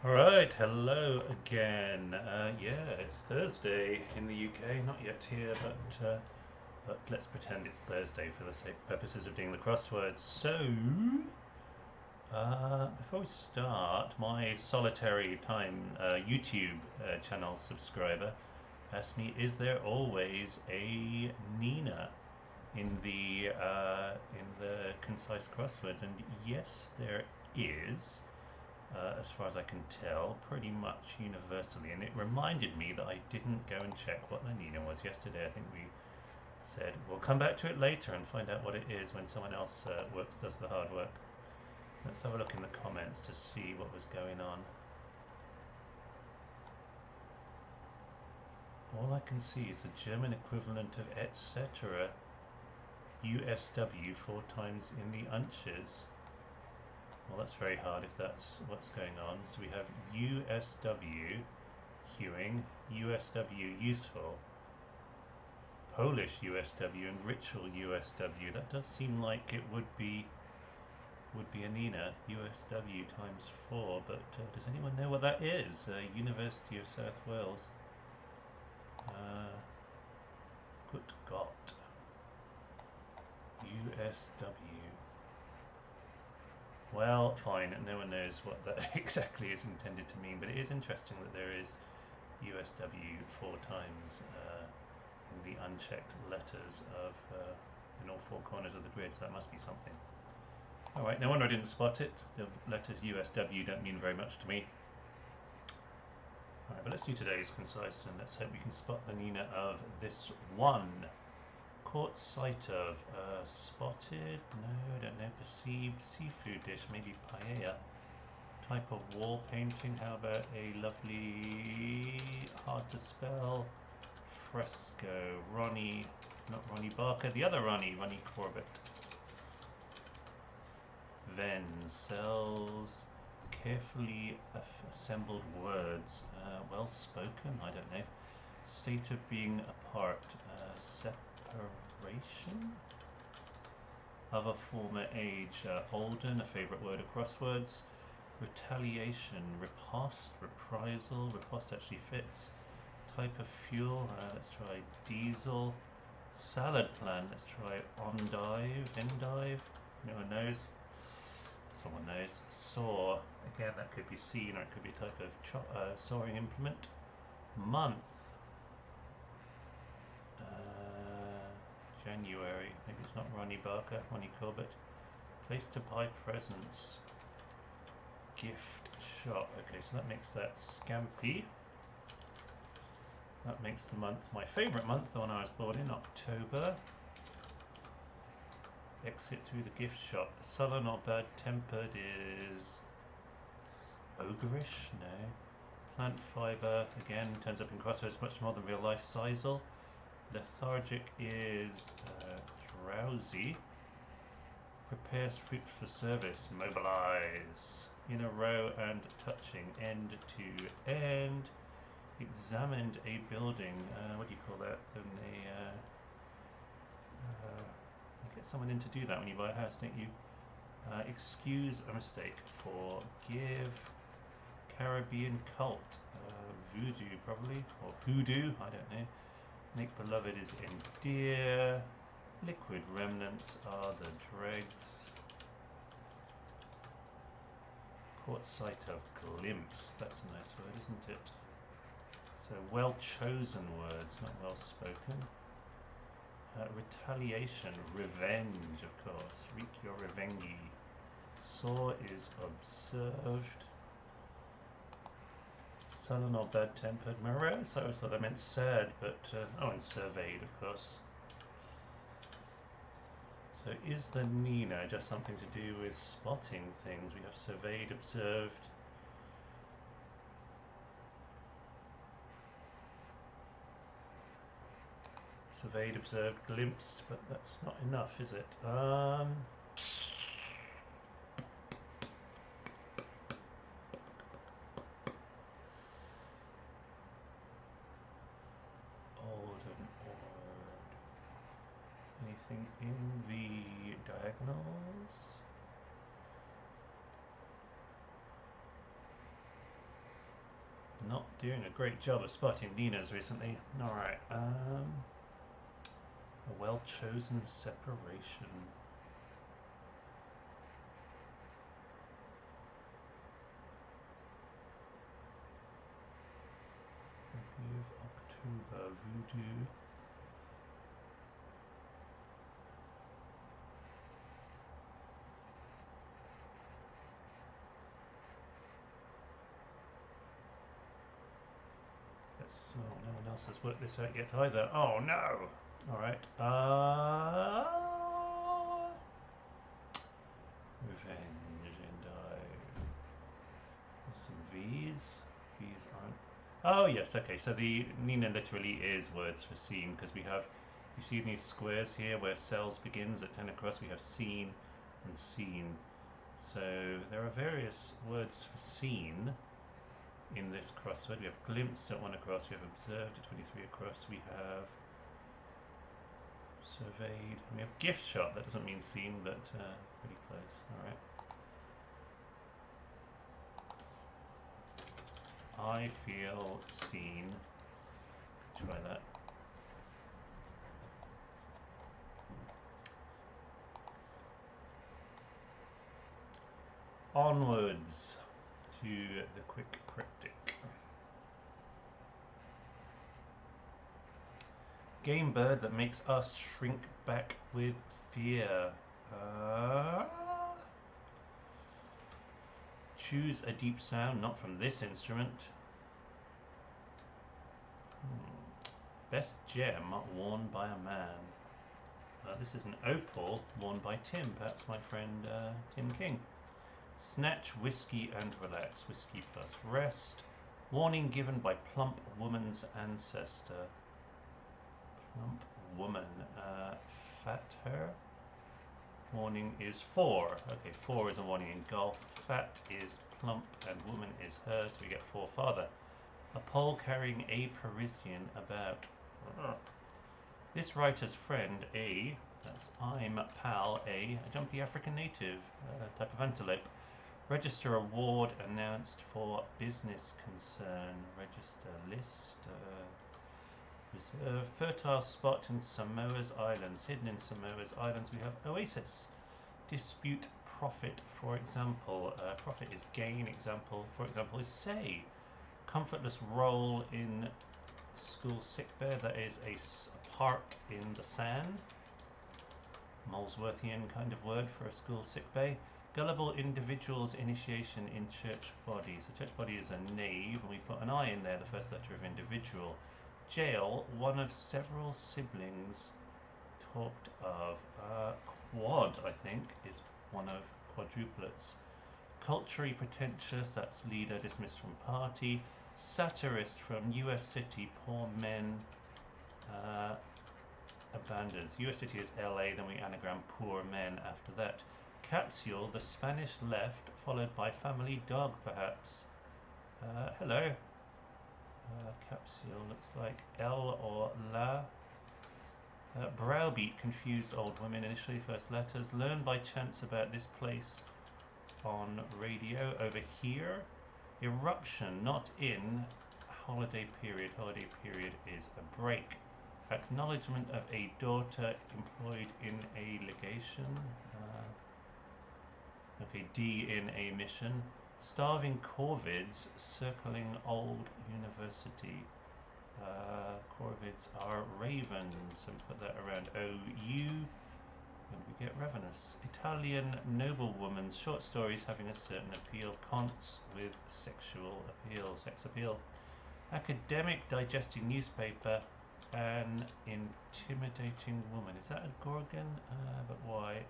Alright, hello again. Yeah, it's Thursday in the UK, not yet here, but let's pretend it's Thursday for the sake purposes of doing the crosswords. So, before we start, my solitary time YouTube channel subscriber asked me, is there always a Nina in the concise crosswords? And yes, there is, as far as I can tell, pretty much universally. And it reminded me that I didn't go and check what La Nina was yesterday. I think we said we'll come back to it later and find out what it is when someone else does the hard work. Let's have a look in the comments to see what was going on. All I can see is the German equivalent of etc. USW 4 times in the unches. Well, that's very hard if that's what's going on. So we have USW, hewing, USW, useful, Polish USW, and ritual USW. That does seem like it would be a Nina, USW times 4, but does anyone know what that is? University of South Wales. Good God. USW. Well, fine, no one knows what that exactly is intended to mean, but it is interesting that there is USW 4 times in the unchecked letters of in all 4 corners of the grid, so that must be something. Alright, no wonder I didn't spot it. The letters USW don't mean very much to me. Alright, but let's do today's concise and let's hope we can spot the Nina of this one. Caught sight of, spotted, no, I don't know, perceived seafood dish, maybe paella. Type of wall painting, how about a lovely, hard to spell, fresco. Ronnie, not Ronnie Barker, the other Ronnie Corbett. Venn, cells, carefully assembled words, well spoken, I don't know. State of being apart, separation of a former age, olden, a favourite word of crosswords. Retaliation, riposte, reprisal, riposte actually fits. Type of fuel, let's try diesel. Salad plan, let's try endive, no one knows. Someone knows. Saw, again that could be seen or it could be a type of sawing implement. Month, January, maybe it's not Ronnie Barker, Ronnie Corbett. Place to buy presents, gift shop. Okay, so that makes that Scampy. That makes the month my favourite month, the one I was born in, October. Exit through the gift shop. Sullen or bad tempered is ogreish, no. Plant fibre, again, turns up in crosswords much more than real life. Sisal. Lethargic is drowsy. Prepares fruit for service. Mobilize. In a row and touching. End to end. Examined a building. What do you call that? Then you get someone in to do that when you buy a house, don't you? Excuse a mistake. Forgive. Caribbean cult. Voodoo, probably. Or hoodoo, I don't know. Make beloved is endear. Liquid remnants are the dregs. Caught sight of glimpse. That's a nice word, isn't it? So well chosen words, not well spoken. Retaliation, revenge, of course. Wreak your revenge. Saw is observed. Sullen or bad-tempered. Morose, I always thought that meant sad, but oh, and surveyed, of course. So is the Nina just something to do with spotting things? We have surveyed, observed. Surveyed, observed, glimpsed, but that's not enough, is it? Old and ord. Anything in the diagonals? not doing a great job of spotting Ninas recently. Alright, a well-chosen separation. October, Voodoo. So no one else has worked this out yet either. Oh no! Alright. Revenge and some V's. V's aren't. Oh yes, okay. So the Nina literally is words for scene because we have, you see these squares here where cells begins at 10 across. We have seen and scene. So there are various words for scene in this crossword. We have glimpsed at 1 across, we have observed at 23 across, we have surveyed, we have gift shop. That doesn't mean seen, but pretty close. Alright. I feel seen. Try that. Onwards to the quick cryptic. Game bird that makes us shrink back with fear. Choose a deep sound, not from this instrument. Best gem worn by a man. This is an opal worn by Tim, perhaps my friend Tim King. Snatch whiskey and relax. Whiskey plus rest. Warning given by plump woman's ancestor. Plump woman. Fat her. Warning is 4. Okay, 4 is a warning in golf. Fat is plump and woman is her, so we get 4 father. A pole carrying a Parisian about. This writer's friend, A, that's I'm pal A jumpy African native, type of antelope. Register award announced for business concern. Register list. Reserve fertile spot in Samoa's Islands. Hidden in Samoa's Islands we have oasis. Dispute profit, for example. Profit is gain, example, for example, is say. Comfortless roll in school sickbed, that is a park in the sand. Molesworthian kind of word for a school sickbay. Gullible individual's initiation in church body. So church body is a knave, and we put an I in there, the first letter of individual. Jail, one of several siblings talked of. Quad, I think, is one of quadruplets. Culturally pretentious, that's leader dismissed from party. Satirist from US City, poor men abandoned. US City is LA, then we anagram poor men after that. Capsule, the Spanish left, followed by family dog, perhaps. Hello. Capsule looks like L or La. Browbeat, confused old women, initially first letters. Learn by chance about this place on radio. Over here. Eruption, not in. Holiday period. Holiday period is a break. Acknowledgement of a daughter employed in a legation. Okay, D in a mission. Starving corvids circling old university. Corvids are ravens, so we put that around OU, and we get ravenous. Italian noblewoman's short stories having a certain appeal. Conts with sexual appeal, sex appeal. Academic digesting newspaper. An intimidating woman. Is that a gorgon? But why?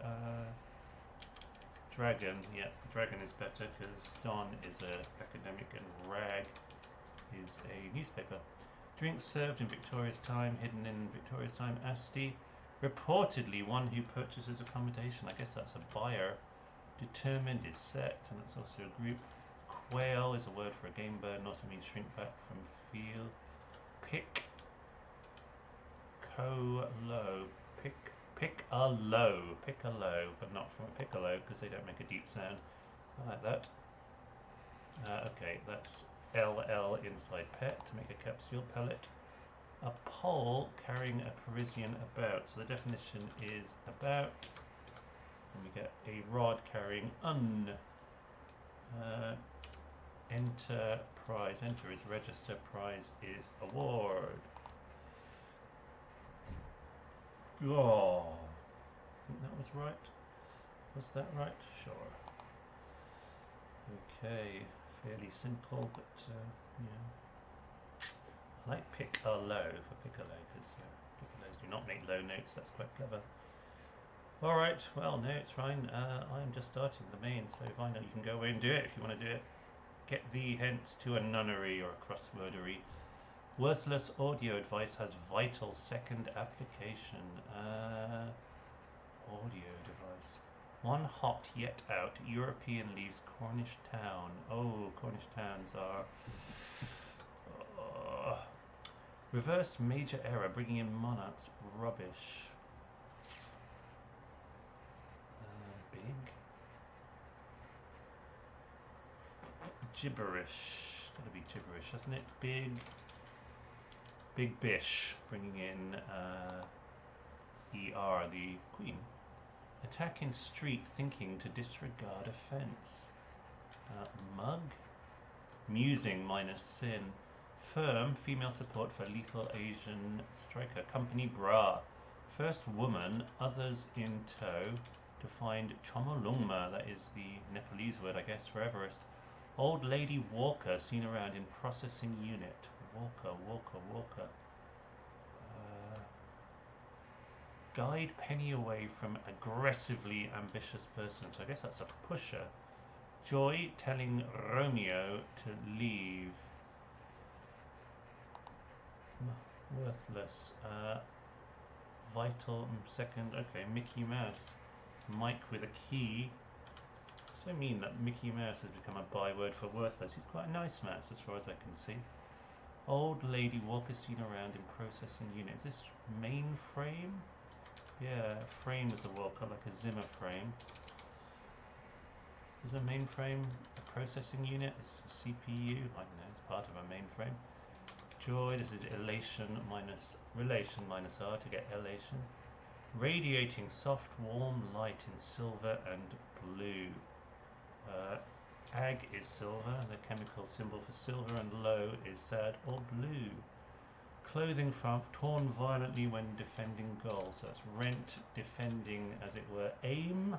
Dragon. Yeah, dragon is better because Don is a academic and rag is a newspaper. Drinks served in Victoria's time, hidden in Victoria's time. Asti, reportedly one who purchases accommodation. I guess that's a buyer. Determined is set, and that's also a group. Quail is a word for a game bird and also means shrink back from feel. Pick. Co-low. Pick a low, but not from a piccolo because they don't make a deep sound. I like that. Okay, that's LL inside pet to make a capsule pellet. A pole carrying a Parisian about. So the definition is about. And we get a rod carrying un. Enter prize. Enter is register. Prize is award. Oh, I think that was right. Was that right? Sure. Okay, fairly simple, but yeah. I like pick a low for piccolo because piccolos do not make low notes. That's quite clever. All right, well, no, it's fine. I'm just starting the main, so find out you can go away and do it if you want to do it. Get thee hence to a nunnery or a crosswordery. Worthless audio advice has vital second application. Audio device. One hot yet out European leaves Cornish town. Oh, Cornish towns are reversed major error, bringing in monarchs. Rubbish. Big. Gibberish. Gotta be gibberish, hasn't it? Big bish, bringing in ER, the queen. Attack in street, thinking to disregard offence. Mug. Musing minus sin. Firm, female support for lethal Asian striker. Company bra. First woman, others in tow, to find Chomolungma, that is the Nepalese word, I guess, for Everest. Old lady walker seen around in processing unit. Walker. Guide penny away from aggressively ambitious person. So I guess that's a pusher. Joy telling Romeo to leave. Worthless. Vital second. Okay, Mickey Mouse. Mike with a key. So mean that Mickey Mouse has become a byword for worthless. He's quite a nice mouse as far as I can see. Old lady walker seen around in processing unit. Is this mainframe? Yeah, frame is a walker, like a Zimmer frame. Is a mainframe a processing unit? It's a CPU? I don't know, it's part of a mainframe. Joy, this is elation minus relation minus R to get elation. Radiating soft warm light in silver and blue. Ag is silver, the chemical symbol for silver, and low is sad or blue. Clothing torn violently when defending goal. So that's rent, defending, as it were. Aim.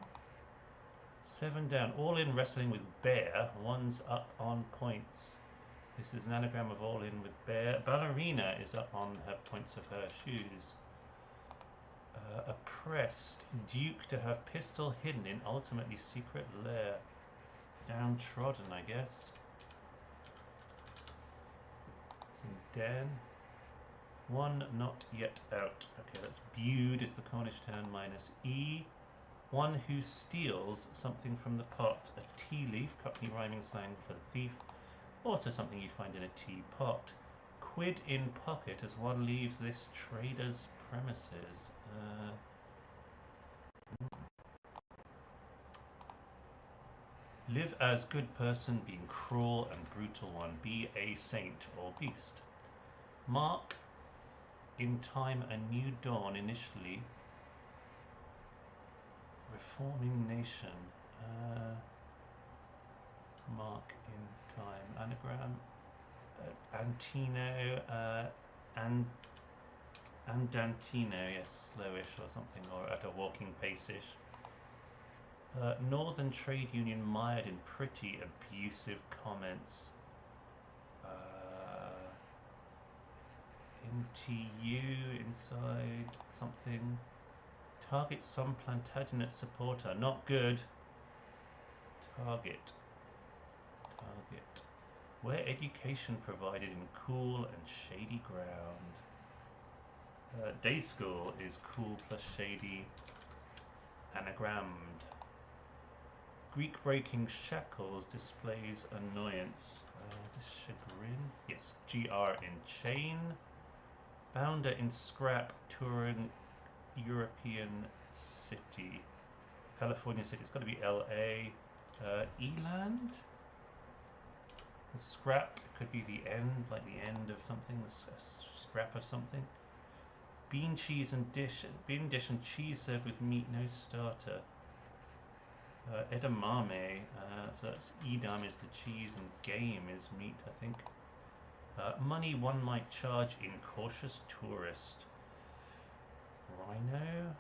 7 down. All in wrestling with bear. One's up on points. This is an anagram of all in with bear. Ballerina is up on her points of her shoes. Oppressed. Duke to have pistol hidden in ultimately secret lair. Downtrodden, I guess. It's in den. One not yet out. Okay, that's Bude is the Cornish town minus E. One who steals something from the pot. A tea leaf, Cockney rhyming slang for the thief. Also something you'd find in a teapot. Quid in pocket as one leaves this trader's premises. Live as good person, being cruel and brutal one. Be a saint or beast. Mark in time a new dawn, initially reforming nation. Mark in time. Anagram. Antino. Andantino, yes, slowish or something, or at a walking pace-ish. Northern Trade Union mired in pretty abusive comments. NTU inside something. Target some Plantagenet supporter. Not good. Target. Where education provided in cool and shady ground. Day school is cool plus shady. Anagrammed. Greek breaking shackles displays annoyance. This chagrin. Yes, GR in chain. Bounder in scrap touring European city. California city. It's got to be LA. Eland. The scrap could be the end, like the end of something, scrap of something. Bean, cheese and dish. Bean dish and cheese served with meat, no starter. Edamame, so that's edam is the cheese and game is meat, I think. Money one might charge incautious tourist. Rhino?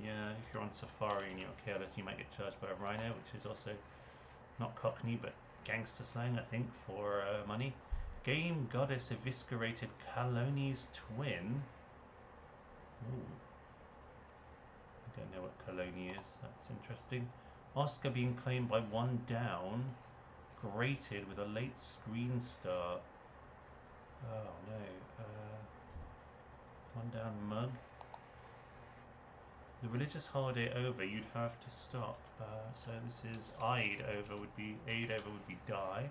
Yeah, if you're on safari and you're careless, you might get charged by a rhino, which is also not Cockney, but gangster slang, I think, for money. Game goddess eviscerated Kaloni's twin. Ooh. I don't know what Kaloni is. That's interesting. Oscar being claimed by one down. Grated with a late screen star. Oh no. One down mug. The religious holiday over, you'd have to stop. So this is Eid over would be die.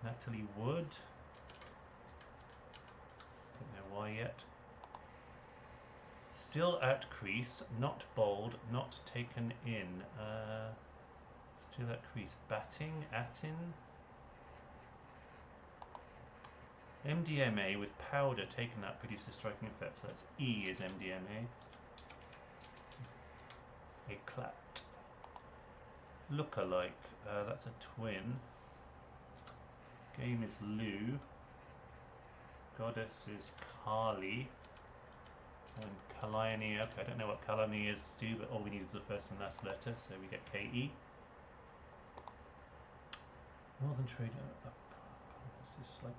Natalie Wood. Don't know why yet. Still at crease, not bowled, not taken in. Still at crease. Batting, Atin. MDMA with powder taken out produces striking effects. So that's E is MDMA. Eclat. Look-alike. That's a twin. Game is Lou. Goddess is Kali. And Kalani. Okay, I don't know what Kalani is, Stu, but all we need is the first and last letter, so we get KE. Northern Trader. This is like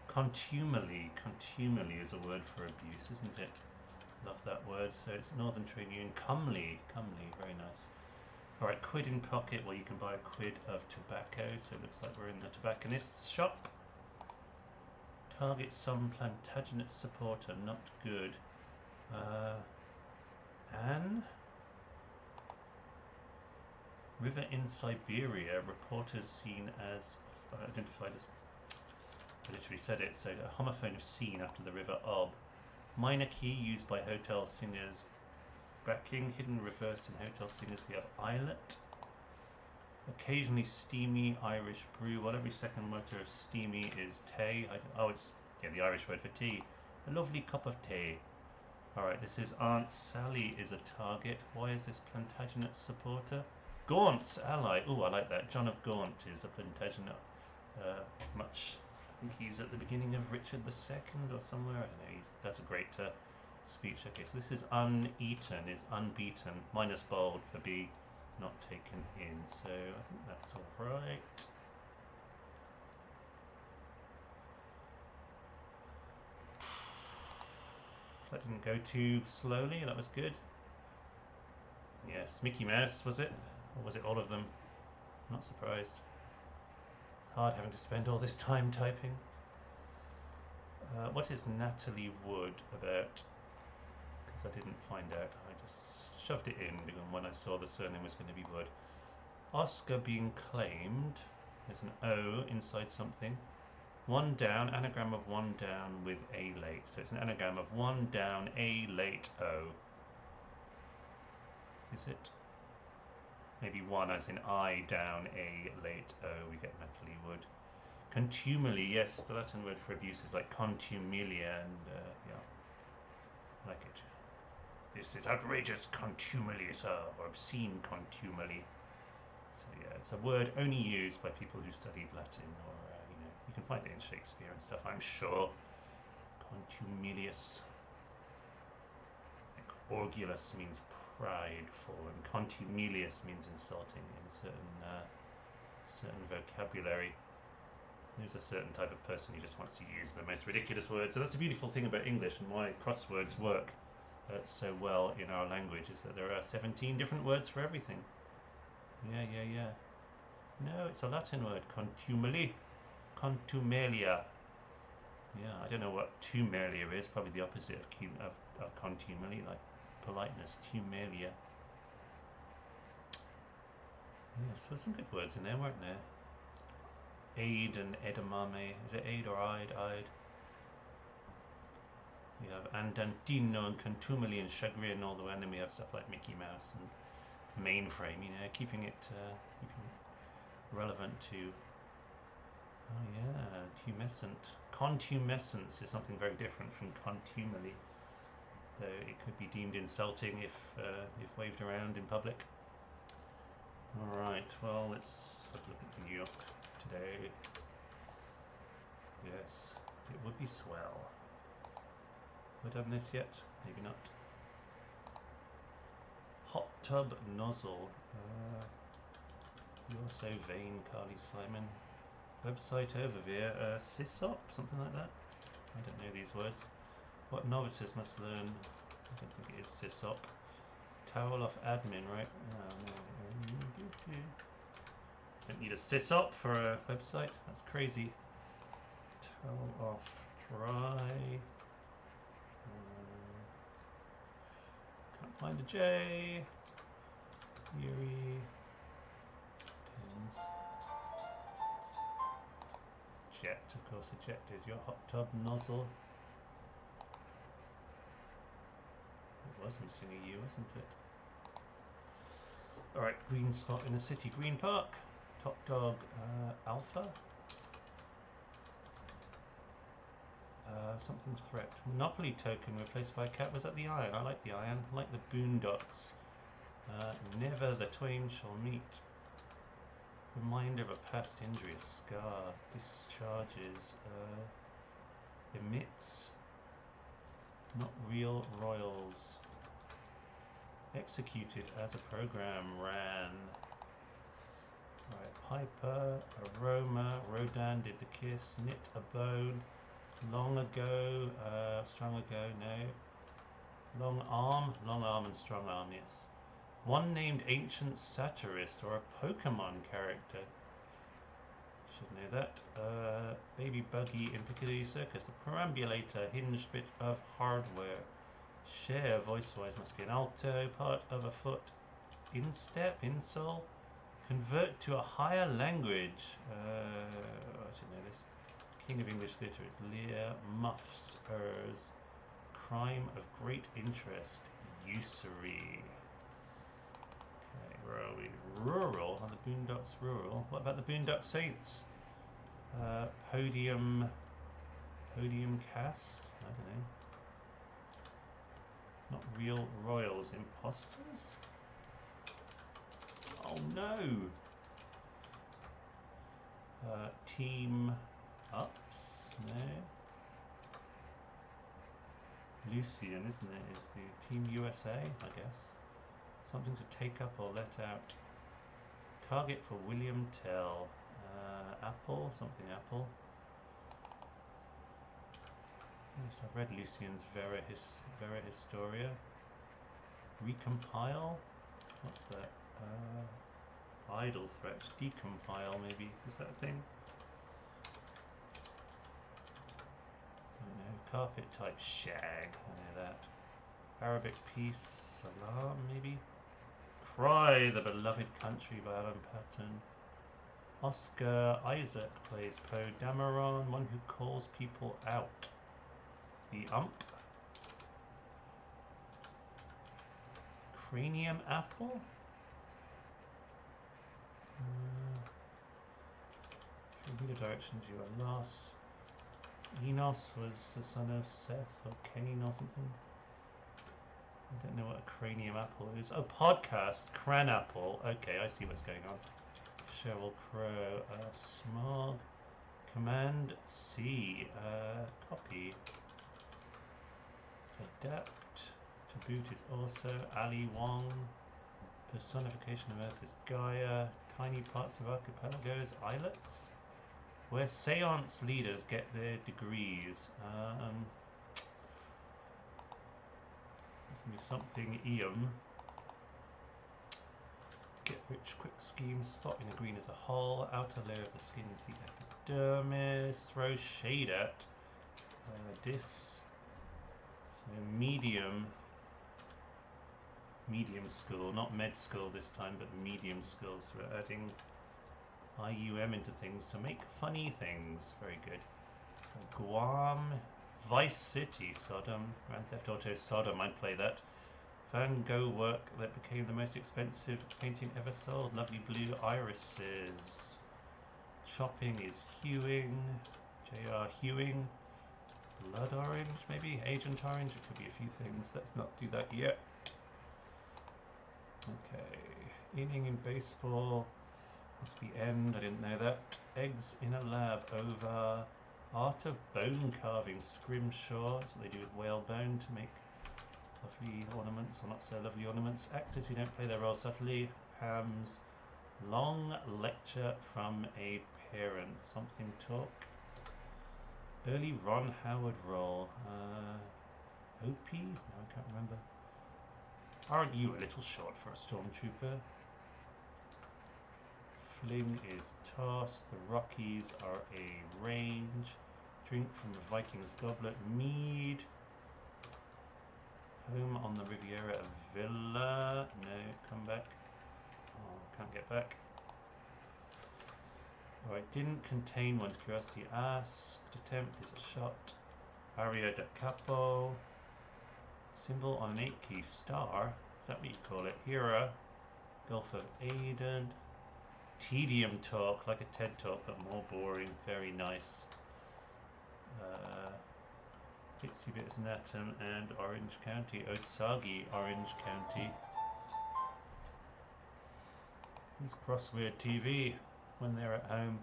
contumely. Contumely is a word for abuse, isn't it? Love that word. So it's Northern Trade Union. Comely, very nice. All right, quid in pocket. Well, you can buy a quid of tobacco. So it looks like we're in the tobacconist's shop. Target some Plantagenet supporter. Not good. Anne. River in Siberia. Reporters seen as identified as. I literally said it. So a homophone of seen after the river Ob. Minor key used by hotel singers. Backing hidden reversed in hotel singers. We have islet. Occasionally steamy Irish brew. Well, every second letter of steamy is tea. It's the Irish word for tea. A lovely cup of tea. Alright, this is Aunt Sally is a target. Why is this Plantagenet supporter? Gaunt's ally. Oh, I like that. John of Gaunt is a Plantagenet. I think he's at the beginning of Richard II or somewhere. I don't know. That's a great speech. Okay, so this is uneaten, is unbeaten. Minus bold for B, not taken in. So I think that's all right. That didn't go too slowly. That was good. Yes, Mickey Mouse, was it? Or was it all of them? Not surprised. It's hard having to spend all this time typing. What is Natalie Wood about? Because I didn't find out. I just shoved it in because when I saw the surname was going to be Wood. Oscar being claimed. There's an O inside something. One down, anagram of one down with A late. So it's an anagram of one down, A late, O. Is it? Maybe one as in I down, A late, O. We get Natalie Wood. Contumely, yes, the Latin word for abuse is like contumelia, and yeah, I like it. This is outrageous contumely, sir, or obscene contumely. So yeah, it's a word only used by people who studied Latin, or you can find it in Shakespeare and stuff, I'm sure. Contumelious. Like orgulous means prideful, and contumelious means insulting in certain vocabulary. There's a certain type of person who just wants to use the most ridiculous words. So that's a beautiful thing about English and why crosswords work so well in our language, is that there are 17 different words for everything. Yeah. No, it's a Latin word. Contumely. Contumelia. Yeah, I don't know what tumelia is. Probably the opposite of contumely, like politeness. Tumelia. Yeah, so there's some good words in there, weren't there? Aid and edamame. Is it aid or I'd? We have andantino and contumely and chagrin all the way, and then we have stuff like Mickey Mouse and mainframe, you know, keeping it relevant to. Oh yeah, tumescent. Contumescence is something very different from contumely. Though it could be deemed insulting if waved around in public. Alright, well, let's have a look at New York today. Yes, it would be swell. Have I done this yet? Maybe not. Hot tub nozzle. You're so vain, Carly Simon. Website overview. Sysop, something like that. I don't know these words. What novices must learn. I don't think it is Sysop. Towel off admin, right? No. Don't need a Sysop for a website. That's crazy. Towel off dry. Can't find a J. Theory. Tens. Jet, of course, a jet is your hot tub nozzle. It was missing a U, wasn't it? Alright, green spot in the city. Green Park. Top dog Alpha. Something threat. Monopoly token replaced by a cat. Was that the iron? I like the iron. I like the boondocks. Never the twain shall meet. Reminder of a past injury, a scar. Discharges. Emits. Not real royals. Executed as a program. Ran. Right, Piper. Aroma. Rodan did the kiss. Knit a bone. Long ago. Strong ago. No. Long arm and strong arm, yes. One named ancient satirist or a Pokemon character. Should know that. Baby Buggy in Piccadilly Circus. The perambulator, hinged bit of hardware. Share, voice-wise, must be an alto. Part of a foot. Instep, insole. Convert to a higher language. I should know this. King of English Theatre is Lear. Muffs, ers. Crime of great interest. Usury. Okay, where are we? Rural. Are the Boondocks rural? What about the Boondock Saints? Podium cast? I don't know. Not real royals. Imposters? Oh no! Team ups? No. Lucian, isn't it? Is the Team USA, I guess. Something to take up or let out. Target for William Tell. Apple, something Apple. Yes, I've read Lucian's Vera Historia. Recompile? What's that? Idle threat. Decompile, maybe. Is that a thing? Don't know. Carpet type shag. I know that. Arabic peace. Salam, maybe? Cry, the beloved country by Alan Paton. Oscar Isaac plays Poe Dameron, one who calls people out. The Ump. Cranium Apple? Through the directions you are lost. Enos was the son of Seth or Cain or something. I don't know what a cranium apple is. Oh, podcast. Cran apple. Okay, I see what's going on. Sheryl Crow. Smog. Command C. Copy. Adapt. To boot is also Ali Wong. Personification of Earth is Gaia. Tiny parts of archipelagos. Islets. Where seance leaders get their degrees. Something Eum. Get rich quick scheme. Spot in a green as a whole. Outer layer of the skin is the epidermis. Throw shade at. Dis. So medium school, not med school this time, but medium school. So we're adding IUM into things to make funny things. Very good. Guam, Vice City, Sodom, Grand Theft Auto Sodom. I'd play that. Van Gogh work that became the most expensive painting ever sold. Lovely blue irises. Chopping is hewing. J.R. Hewing. Blood orange, maybe? Agent orange? It could be a few things. Let's not do that yet. Okay. Inning in baseball. Must be end. I didn't know that. Eggs in a lab over. Art of bone carving. Scrimshaw. That's what they do with whale bone to make lovely ornaments, or not so lovely ornaments. Actors who don't play their role subtly. Ham's long lecture from a parent. Something talk. Early Ron Howard role. OP? No, I can't remember. Aren't you a little short for a stormtrooper? Fling is toss. The Rockies are a range. Drink from a Viking's goblet. Mead. Home on the Riviera, a villa. No, come back. Oh, can't get back. Alright, didn't contain one's curiosity asked. Attempt is a shot. Aria da capo. Symbol on an 8-key star. Is that what you call it? Hera. Gulf of Aden. Tedium talk, like a TED talk, but more boring. Very nice. Itsy Bits Natum and Orange County. Osagi, Orange County. It's crossword TV when they're at home.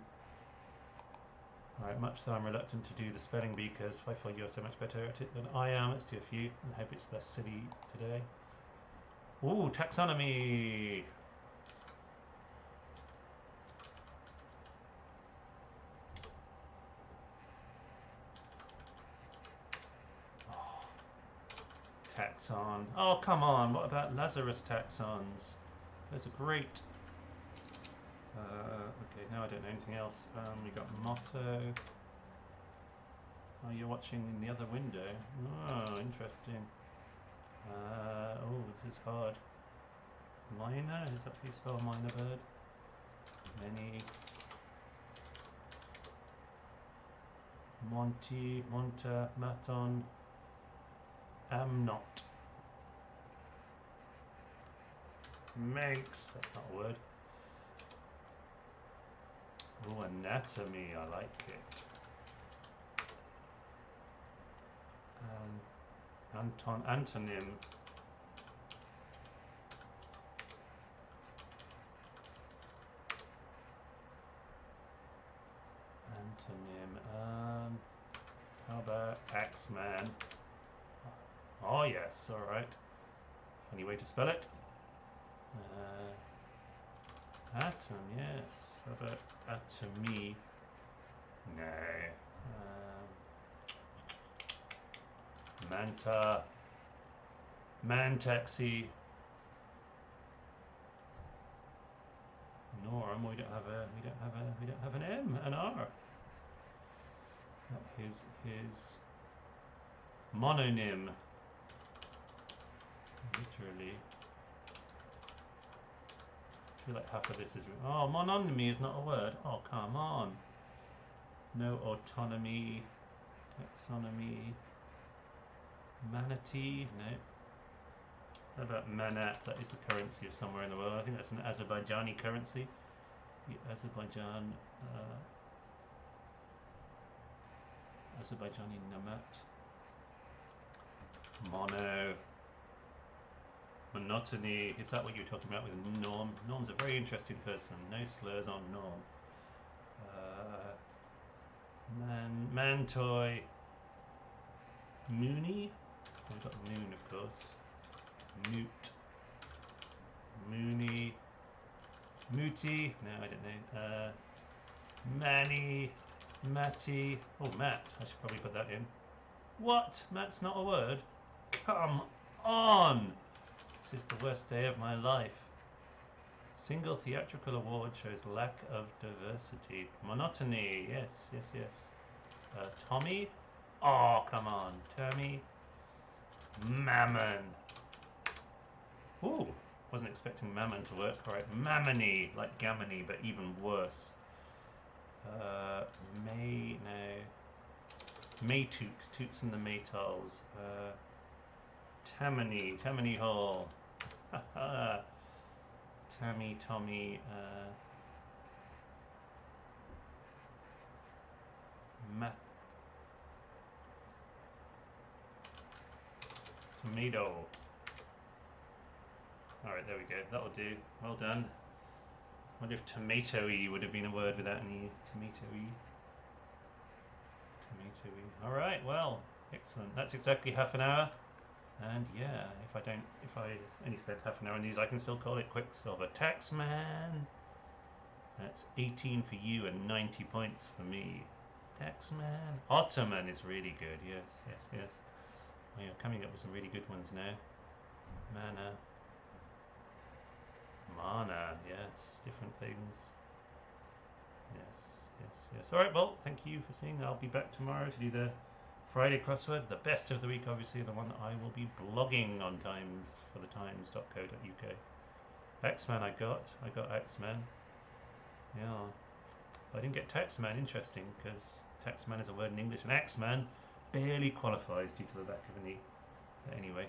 Alright, much though I'm reluctant to do the spelling bee because I feel you're so much better at it than I am. Let's do a few and hope it's less silly today. Ooh, taxonomy! Oh, taxon. Oh, come on. What about Lazarus taxons? Those are great. Okay, now I don't know anything else. We got motto. Oh, you're watching in the other window. Oh, interesting. Oh, this is hard. Minor? Is that how you spell minor bird? Many. Monty, Monta, Maton. Am not. Manx. That's not a word. Oh, anatomy. I like it. Antonym. Antonym. How about Axeman? Oh yes, alright. Funny way to spell it. Atom, yes. How about atomy? No. Manta. Man taxi. Norm. We don't have an M, an R. His mononym. Literally. I feel like half of this is. Oh, mononymy is not a word. Oh, come on. No autonomy. Taxonomy. Manatee. No. How about manat? That is the currency of somewhere in the world. I think that's an Azerbaijani currency. The Azerbaijani namat. Mono. Monotony. Is that what you were talking about with Norm? Norm's a very interesting person. No slurs on Norm. Mantoy. Mooney. We've got Moon, of course. Moot. Mooney. Mooty. No, I don't know. Manny. Matty. Oh, Matt. I should probably put that in. What? Matt's not a word? Come on! This is the worst day of my life. Single theatrical award shows lack of diversity. Monotony. Yes, yes, yes. Tommy. Oh, come on. Tommy. Mammon. Ooh, wasn't expecting mammon to work. All right, mammony, like gammony, but even worse. Maytoot, Toots and the Maytals. Tammany Hall. Tammy, Tommy, Matt, Tomato. Alright, there we go. That'll do. Well done. I wonder if tomato-y would have been a word without any tomato-y. Tomato-y. Alright, well, excellent. That's exactly half an hour. And yeah, if I only spent half an hour on these, I can still call it Quicksilver. Taxman! That's 18 for you and 90 points for me. Taxman. Ottoman is really good. Yes, yes, yes. We are coming up with some really good ones now. Mana. Mana, yes. Different things. Yes, yes, yes. Alright, well, thank you for seeing. I'll be back tomorrow to do the Friday crossword, the best of the week, obviously, the one that I will be blogging on Times for the times.co.uk. Axeman I got Axeman. Yeah. But I didn't get Taxman, interesting, because Taxman is a word in English, and Axeman barely qualifies due to the lack of an E. But anyway.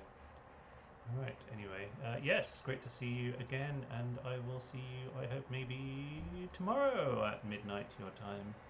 Alright, anyway. Yes, great to see you again, and I will see you, I hope, maybe tomorrow at midnight your time.